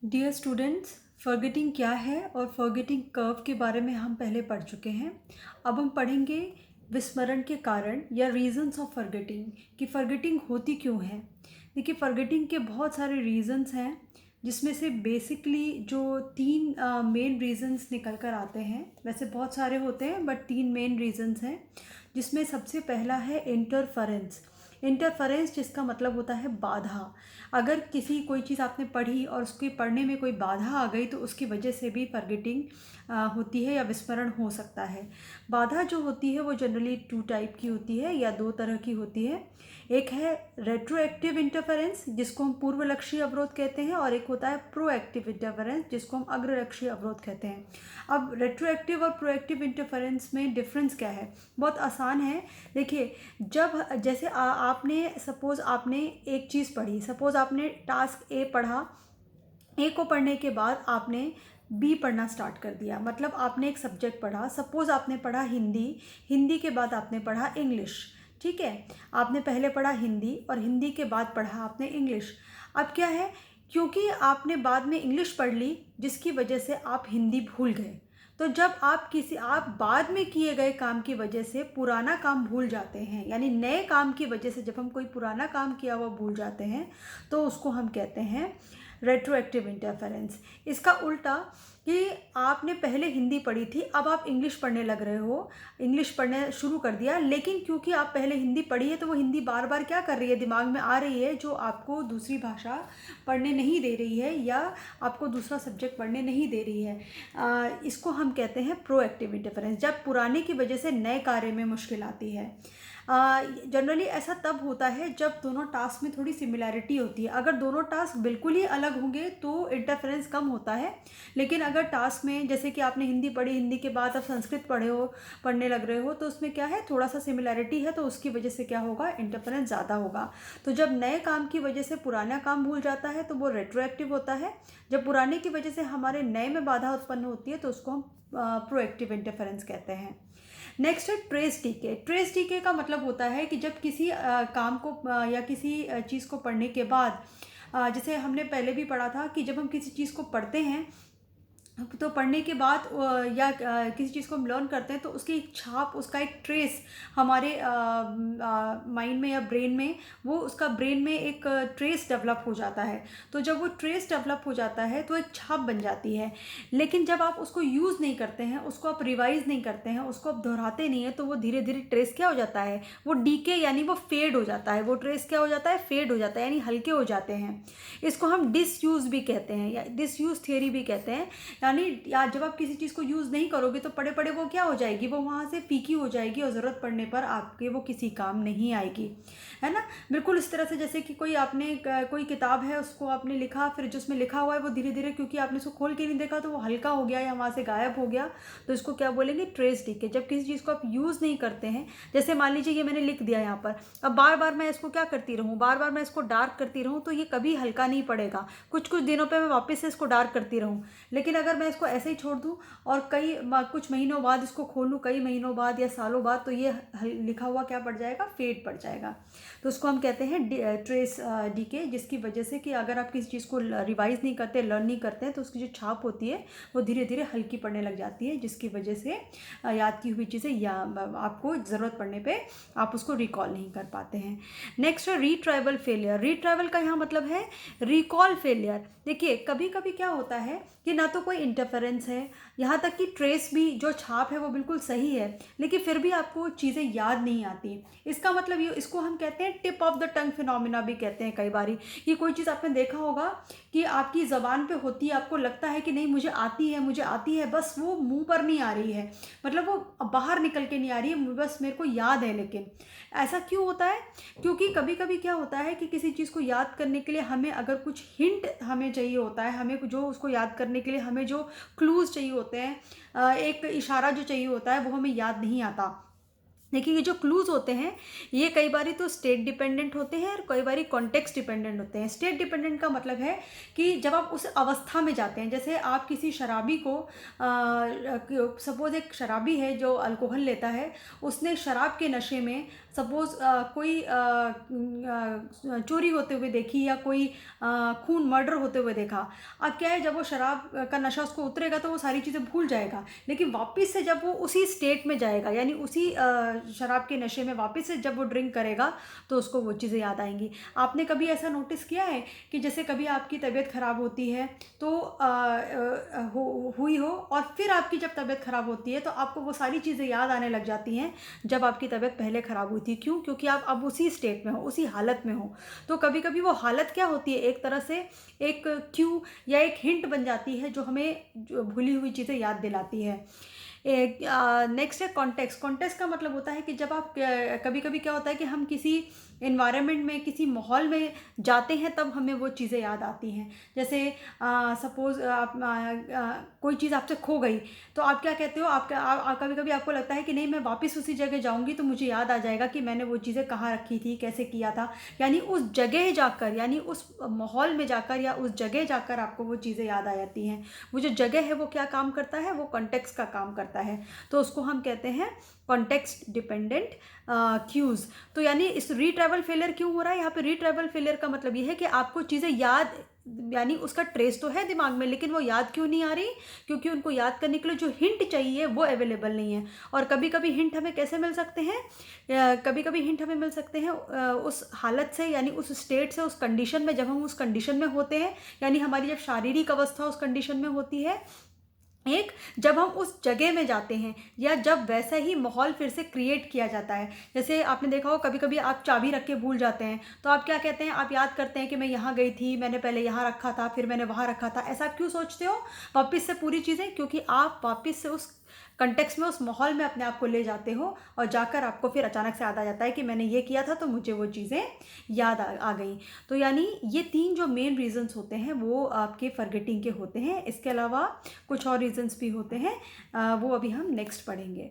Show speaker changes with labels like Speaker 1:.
Speaker 1: Dear students, forgetting क्या है और फॉरगेटिंग कर्व के बारे में हम पहले पढ़ चुके हैं। अब हम पढ़ेंगे विस्मरण के कारण या रीजंस ऑफ फॉरगेटिंग, कि फॉरगेटिंग होती क्यों है। देखिए, फॉरगेटिंग के बहुत सारे रीजंस हैं, जिसमें से बेसिकली जो तीन मेन रीजंस निकल कर आते हैं। वैसे बहुत सारे होते हैं बट तीन मेन रीजंस हैं, जिसमें सबसे पहला है इंटरफेरेंस। इंटरफेरेंस जिसका मतलब होता है बाधा। अगर किसी कोई चीज़ आपने पढ़ी और उसके पढ़ने में कोई बाधा आ गई तो उसकी वजह से भी फॉरगेटिंग होती है या विस्मरण हो सकता है। बाधा जो होती है वो जनरली टू टाइप की होती है या दो तरह की होती है। एक है रेट्रोएक्टिव इंटरफेरेंस, जिसको हम पूर्वलक्षी अवरोध कहते हैं, और एक होता है प्रोएक्टिव इंटरफेरेंस, जिसको हम अग्रलक्षी अवरोध कहते हैं। अब रेट्रोएक्टिव और प्रोएक्टिव इंटरफेरेंस में डिफरेंस क्या है? बहुत आसान है। देखिए, जब जैसे आपने सपोज़ आपने एक चीज़ पढ़ी, सपोज़ आपने टास्क ए पढ़ा, ए को पढ़ने के बाद आपने बी पढ़ना स्टार्ट कर दिया। मतलब आपने एक सब्जेक्ट पढ़ा, सपोज़ आपने पढ़ा हिंदी, हिंदी के बाद आपने पढ़ा इंग्लिश। ठीक है, आपने पहले पढ़ा हिंदी और हिंदी के बाद पढ़ा आपने इंग्लिश। अब क्या है, क्योंकि आपने बाद में इंग्लिश पढ़ ली, जिसकी वजह से आप हिंदी भूल गए। तो जब आप बाद में किए गए काम की वजह से पुराना काम भूल जाते हैं, यानी नए काम की वजह से जब हम कोई पुराना काम किया हुआ भूल जाते हैं, तो उसको हम कहते हैं रेट्रोएक्टिव इंटरफेरेंस। इसका उल्टा, कि आपने पहले हिंदी पढ़ी थी, अब आप इंग्लिश पढ़ने लग रहे हो, इंग्लिश पढ़ने शुरू कर दिया, लेकिन क्योंकि आप पहले हिंदी पढ़ी है तो वो हिंदी बार बार क्या कर रही है, दिमाग में आ रही है, जो आपको दूसरी भाषा पढ़ने नहीं दे रही है या आपको दूसरा सब्जेक्ट पढ़ने नहीं दे रही है। इसको हम कहते हैं प्रोएक्टिव इंटरफेरेंस, जब पुराने की वजह से नए कार्य में मुश्किल आती है। जनरली ऐसा तब होता है जब दोनों टास्क में थोड़ी सिमिलैरिटी होती है। अगर दोनों टास्क बिल्कुल ही अलग होंगे तो इंटरफेरेंस कम होता है, लेकिन अगर टास्क में, जैसे कि आपने हिंदी पढ़ी, हिंदी के बाद आप संस्कृत पढ़ने लग रहे हो, तो उसमें क्या है, थोड़ा सा सिमिलैरिटी है, तो उसकी वजह से क्या होगा, इंटरफेरेंस ज़्यादा होगा। तो जब नए काम की वजह से पुराना काम भूल जाता है तो वो रेट्रोएक्टिव होता है। जब पुराने की वजह से हमारे नए में बाधा उत्पन्न होती है तो उसको हम प्रोएक्टिव इंटरफेरेंस कहते हैं। नेक्स्ट है ट्रेस डीके। ट्रेस डीके का मतलब होता है कि जब किसी काम को या किसी चीज़ को पढ़ने के बाद, जैसे हमने पहले भी पढ़ा था कि जब हम किसी चीज़ को पढ़ते हैं तो पढ़ने के बाद या किसी चीज़ को हम लर्न करते हैं तो उसकी एक छाप, उसका एक ट्रेस हमारे माइंड में या ब्रेन में, वो उसका ब्रेन में एक ट्रेस डेवलप हो जाता है। तो जब वो ट्रेस डेवलप हो जाता है तो एक छाप बन जाती है। लेकिन जब आप उसको यूज़ नहीं करते हैं, उसको आप रिवाइज नहीं करते हैं, उसको आप दोहराते नहीं हैं, तो वो धीरे धीरे ट्रेस क्या हो जाता है, वो डीके यानी वो फेड हो जाता है। वो ट्रेस क्या हो जाता है, फेड हो जाता है, यानी हल्के हो जाते हैं। इसको हम डिसयूज़ भी कहते हैं या डिसयूज़ थियरी भी कहते हैं। यानी जब आप किसी चीज़ को यूज़ नहीं करोगे तो पड़े पड़े वो क्या हो जाएगी, वो वहाँ से फीकी हो जाएगी और ज़रूरत पड़ने पर आपके वो किसी काम नहीं आएगी, है ना। बिल्कुल इस तरह से जैसे कि कोई किताब है, उसको आपने लिखा, फिर जो उसमें लिखा हुआ है वो धीरे धीरे, क्योंकि आपने उसको खोल के नहीं देखा, तो वो हल्का हो गया या वहाँ से गायब हो गया, तो इसको क्या बोलेंगे, ट्रेस डीके। जब किसी चीज़ को आप यूज़ नहीं करते हैं, जैसे मान लीजिए ये मैंने लिख दिया यहाँ पर, अब बार बार मैं इसको क्या करती रहूँ, बार बार मैं इसको डार्क करती रहूँ, तो ये कभी हल्का नहीं पड़ेगा। कुछ कुछ दिनों पर मैं वापस से इसको डार्क करती रहूँ, लेकिन अगर मैं इसको ऐसे ही छोड़ दूँ और कुछ महीनों बाद इसको खोलूँ, कई महीनों बाद या सालों बाद, तो ये लिखा हुआ क्या पड़ जाएगा, फेड पड़ जाएगा। तो उसको हम कहते हैं ट्रेस डीके, जिसकी वजह से कि अगर आप किसी चीज़ को रिवाइज नहीं करते, लर्न नहीं करते हैं, तो उसकी जो छाप होती है वो धीरे धीरे हल्की पड़ने लग जाती है, जिसकी वजह से याद की हुई चीज़ें या आपको ज़रूरत पड़ने पे आप उसको रिकॉल नहीं कर पाते हैं। नेक्स्ट है रीट्राइवल फेलियर। रीट्राइवल का यहाँ मतलब है रिकॉल फेलियर। देखिए, कभी कभी क्या होता है कि ना तो कोई इंटरफेरेंस है, यहाँ तक कि ट्रेस भी, जो छाप है वो बिल्कुल सही है, लेकिन फिर भी आपको चीज़ें याद नहीं आती। इसका मतलब ये, इसको हम कहते हैं tip of the tongue phenomena भी कहते हैं कई बारी। कि कोई चीज़ आपने देखा होगा कि आपकी ज़बान पे होती है, आपको लगता है कि नहीं मुझे आती है, मुझे आती है, बस वो मुंह पर नहीं आ रही है, मतलब वो बाहर निकल के नहीं आ रही है, बस मेरे को याद है। लेकिन ऐसा क्यों होता है? क्योंकि कभी कभी क्या होता है कि किसी चीज़ को याद करने के लिए हमें अगर कुछ हिंट हमें चाहिए होता है, हमें जो उसको याद करने के लिए हमें जो क्लूज चाहिए होते हैं, एक इशारा जो चाहिए होता है, वो हमें याद नहीं आता। देखिए, ये जो क्लूज होते हैं, ये कई बारी तो स्टेट डिपेंडेंट होते हैं और कई बारी कॉन्टेक्स्ट डिपेंडेंट होते हैं। स्टेट डिपेंडेंट का मतलब है कि जब आप उस अवस्था में जाते हैं, जैसे आप किसी शराबी को, सपोज एक शराबी है जो अल्कोहल लेता है, उसने शराब के नशे में सपोज़ कोई चोरी होते हुए देखी या कोई खून मर्डर होते हुए देखा। अब क्या है, जब वो शराब का नशा उसको उतरेगा तो वो सारी चीज़ें भूल जाएगा, लेकिन वापस से जब वो उसी स्टेट में जाएगा, यानी उसी शराब के नशे में वापस से जब वो ड्रिंक करेगा तो उसको वो चीज़ें याद आएंगी। आपने कभी ऐसा नोटिस किया है कि जैसे कभी आपकी तबीयत ख़राब होती है तो हुई हो, और फिर आपकी जब तबीयत ख़राब होती है तो आपको वो सारी चीज़ें याद आने लग जाती हैं जब आपकी तबीयत पहले ख़राब हुई थी। क्यों? क्योंकि आप अब उसी स्टेट में हो, उसी हालत में हो। तो कभी कभी वो हालत क्या होती है, एक तरह से एक क्यू या एक हिंट बन जाती है जो हमें जो भूली हुई चीज़ें याद दिलाती है। एक नेक्स्ट है कॉन्टेक्स्ट। कॉन्टेक्स्ट का मतलब होता है कि जब आप कभी कभी क्या होता है कि हम किसी इन्वायरमेंट में, किसी माहौल में जाते हैं तब हमें वो चीज़ें याद आती हैं। जैसे सपोज़ आप कोई चीज़ आपसे खो गई तो आप क्या कहते हो, कभी कभी आपको लगता है कि नहीं, मैं वापस उसी जगह जाऊंगी तो मुझे याद आ जाएगा कि मैंने वो चीज़ें कहाँ रखी थी, कैसे किया था। यानी उस जगह जाकर, यानी उस माहौल में जाकर या उस जगह जाकर आपको वो चीज़ें याद आ जाती हैं। वो जो जगह है वो क्या काम करता है, वो कॉन्टेक्स्ट का काम करता है। तो उसको हम कहते हैं कॉन्टेक्स्ट डिपेंडेंट क्यूज़। तो यानी इस रीट्रैवल फेलियर क्यों हो रहा है, यहाँ पे रीट्रैवल फेलियर का मतलब ये है कि आपको चीज़ें याद, यानी उसका ट्रेस तो है दिमाग में, लेकिन वो याद क्यों नहीं आ रही, क्योंकि उनको याद करने के लिए जो हिंट चाहिए वो अवेलेबल नहीं है। और कभी कभी हिंट हमें कैसे मिल सकते हैं, कभी कभी हिंट हमें मिल सकते हैं उस हालत से, यानी उस स्टेट से, उस कंडीशन में, जब हम उस कंडीशन में होते हैं, यानी हमारी जब शारीरिक अवस्था उस कंडीशन में होती है, एक जब हम उस जगह में जाते हैं, या जब वैसा ही माहौल फिर से क्रिएट किया जाता है। जैसे आपने देखा हो कभी कभी आप चाबी रख के भूल जाते हैं तो आप क्या कहते हैं, आप याद करते हैं कि मैं यहाँ गई थी, मैंने पहले यहाँ रखा था, फिर मैंने वहाँ रखा था। ऐसा आप क्यों सोचते हो वापस से पूरी चीज़ें? क्योंकि आप वापस से उस कंटेक्स्ट में, उस माहौल में अपने आप को ले जाते हो, और जाकर आपको फिर अचानक से याद आ जाता है कि मैंने ये किया था तो मुझे वो चीज़ें याद आ गई। तो यानी ये 3 जो मेन रीजंस होते हैं वो आपके फॉरगेटिंग के होते हैं। इसके अलावा कुछ और रीजंस भी होते हैं, वो अभी हम नेक्स्ट पढ़ेंगे।